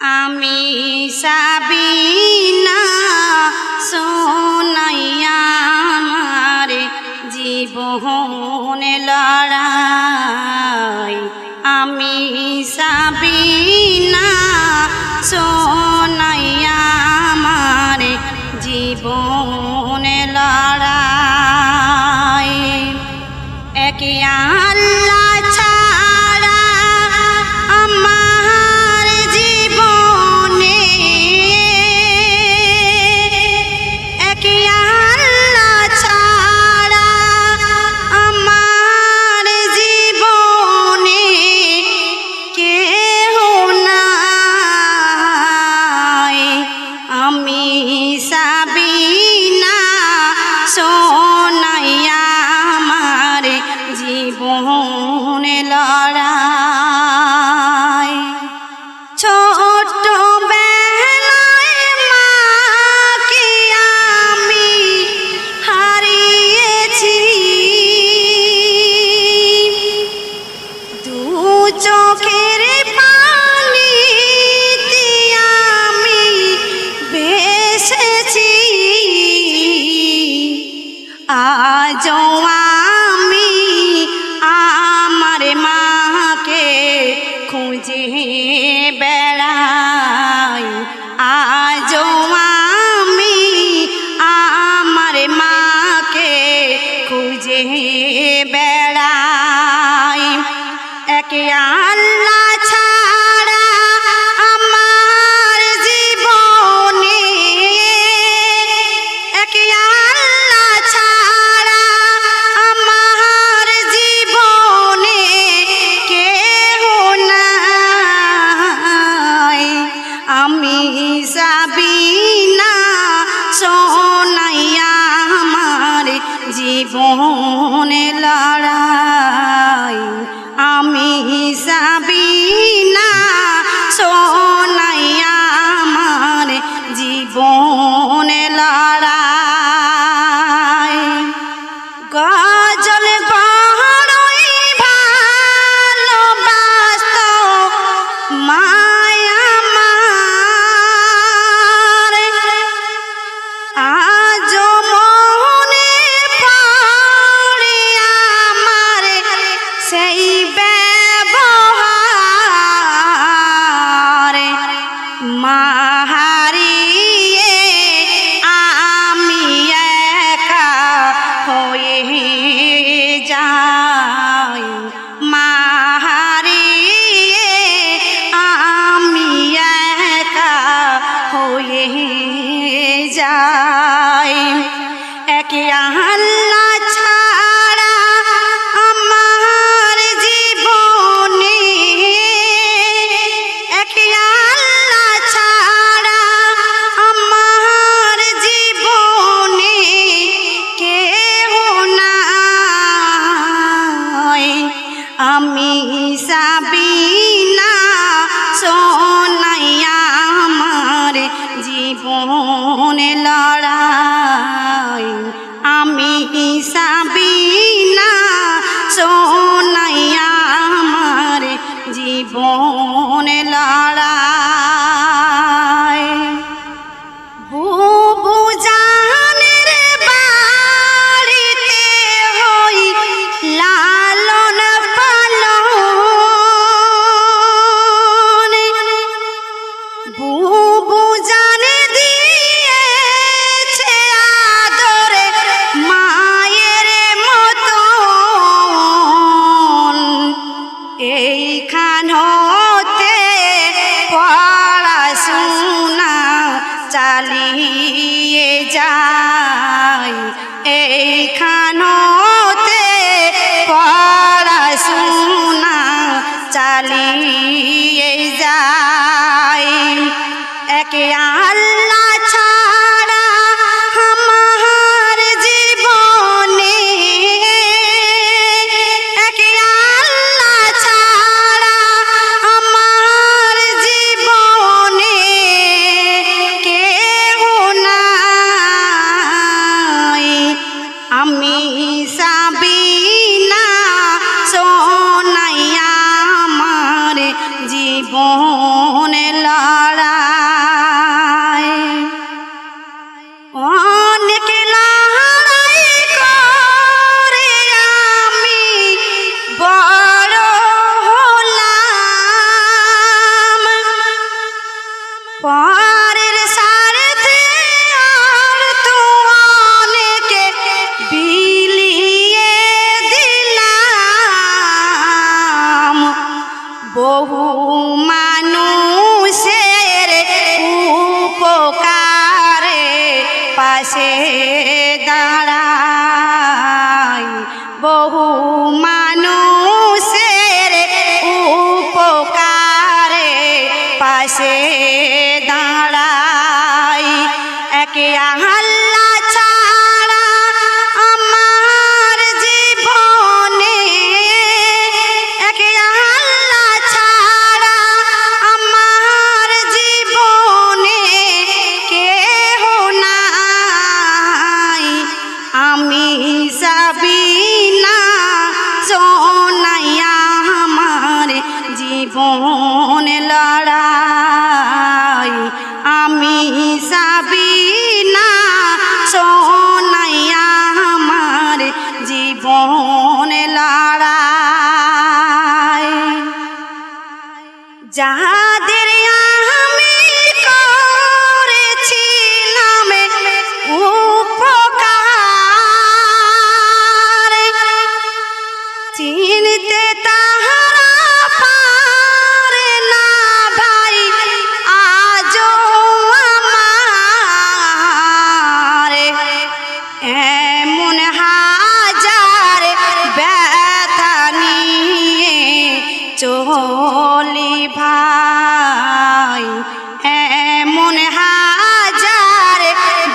আমি সাবিনা সোনাইয়া আমার জীবন লড়াই। আমি সাবিনা সোনাইয়া আমার জীবন লড়াই। একে আল্লাহ ছাড়া আমার জীবনে, একে আল্লাহ ছাড়া আমার জীবনে কেহ নাই। আমি সাবিনা সোনাইয়া আমার জীবন লড়াই। ছোট বেলায় মাকে আমি হারিয়েছি, দু চোখের পানিতে আমি ভেসেছি। আজও আমি আমার মাকে খুঁজে বেড়াই। আজও আমি আমার মাকে খুঁজে বেড়াই। একে আল্লাহ ছাড়া আমার জীবনে, একে আল্লাহ ছাড়া আমার জীবনে কেহ নাই। আমি সাবিনা সোনাইয়া আমার জীবন লড়াই। আমি সাবিনা সোনাইয়া আমার জীবন লড়াই। গজল বড়ই ভালোবাসত মায়া আমার, আজ মনে পড়ে আমার সেই ব্যবহার। মা হারিয়ে আমি একা হয়ে যাই। মা হারিয়ে আমি একা হয়ে যাই। একে আল্লাহ ছাড়া আমার জীবনে, একে আল্লাহ ছাড়া আমার জীবনে কেহ নাই। আমি সাবিনা সোনাইয়া আমার জীবন লড়াই। আমি সাবিনা সোনাইয়া আমার জীবন লড়াই। বুবু জানের বাড়িতে হই লালন পালন, বুবু জানে দিয়েছে আদরে মায়ের মতন। এইখান হতে পড়াশোনা চালিয়ে যাই। এইখান হতে পড়াশোনা চালিয়ে যাই। একে আল্লাহ ছাড়া আমার জীবনে, একে আল্লাহ ছাড়া আমার জীবনে কেহ নাই। আমি সাবিনা সোনাইয়া আমার জীবন লড়াই। পরের স্বার্থে তো অনেকে বিলিয়ে দিলাম, বহু মানুষের উপকারে পাশে দাঁড়াই, বহু মানুষের উপকারে পাশে দাঁড়াই। একে আল্লাহ ছাড়া আমার জীবনে, একে আল্লাহ ছাড়া আমার জীবনে কেহ নাই। আমি সাবিনা সোনাইয়া আমার জীবন লড়াই, আমি সাবিনা সোনাইয়া আমার জীবন লড়াই। যাদের আমি করেছিলাম উপকার, চিনতে তাহারা পারে না ভাই আজও আমার। এমন হাজার ব্যথা নিয়ে চলি ভাই, এমন হাজার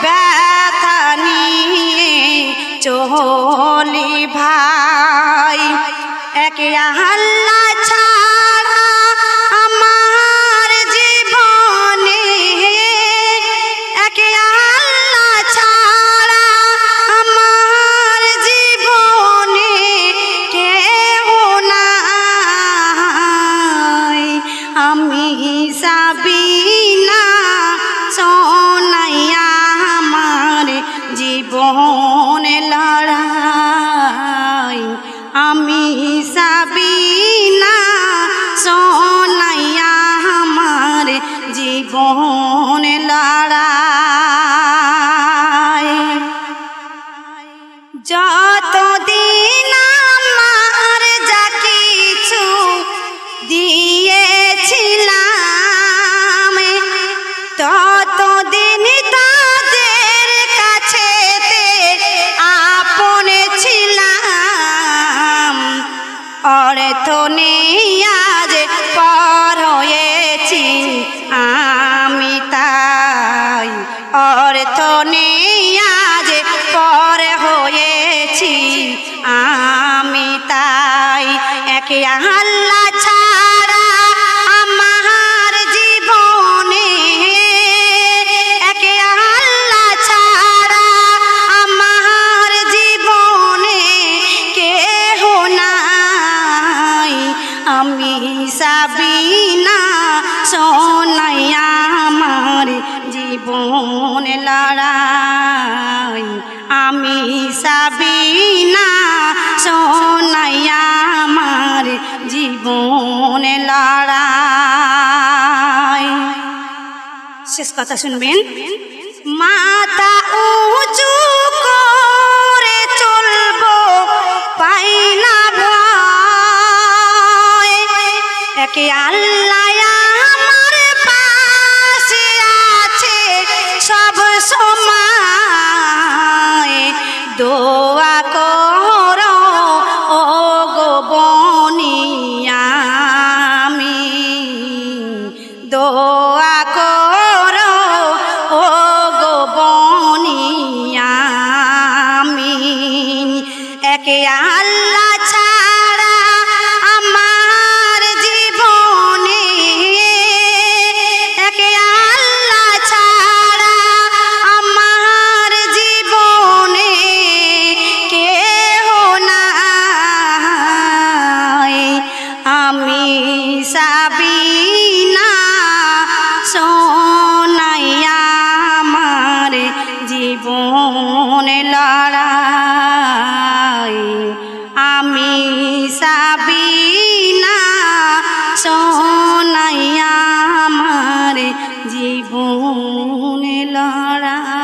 ব্যথা নিয়ে চলি ভাই। একে আল্লাহ ছাড়া আমার জীবনে, একে আল্লাহ ছাড়া আমার জীবনে কেহ নাই। আমি সাবিনা সোনাইয়া আমার জীবন লড়াই, আমি সাবিনা সোনাইয়া আমার জীবন লড়াই। যতদিন আমার যা কিছু দিয়েছিলাম, ততদিন তাদের কাছে আপন ছিলাম। অর্থ নেই আজ পর হয়েছি আমি তাই, অর্থ নেই আজ পর হয়েছি আমি তাই। একে আল্লাহ ছাড়া আমার জীবনে, একে আল্লাহ ছাড়া আমার জীবনে কেহ নাই। আমি সাবিনা সোনাইয়া আমার জীবন লড়াই, আমি সাবিনা সোনাইয়া আমার জীবন লড়াই। শেষ কথা শুনবেন। মাথা উঁচু করে চলবো পাই না ভয়, একে আল্লাহ আমার পাশে আছে সব সময়। দোয়া করো ও গো বনিয়ামি, দোয়া করো ও গো বনিয়ামি। একে আল্লাহ ছাড়া আমার জীবনে, একে আল্লাহ ছাড়া আমার জীবনে কেহ নাই। আমি সাবিনা সোনাইয়া আমার জীবন লড়াই, আমি সাবিনা সোনাইয়া আমার জীবন জীবনে লড়াই।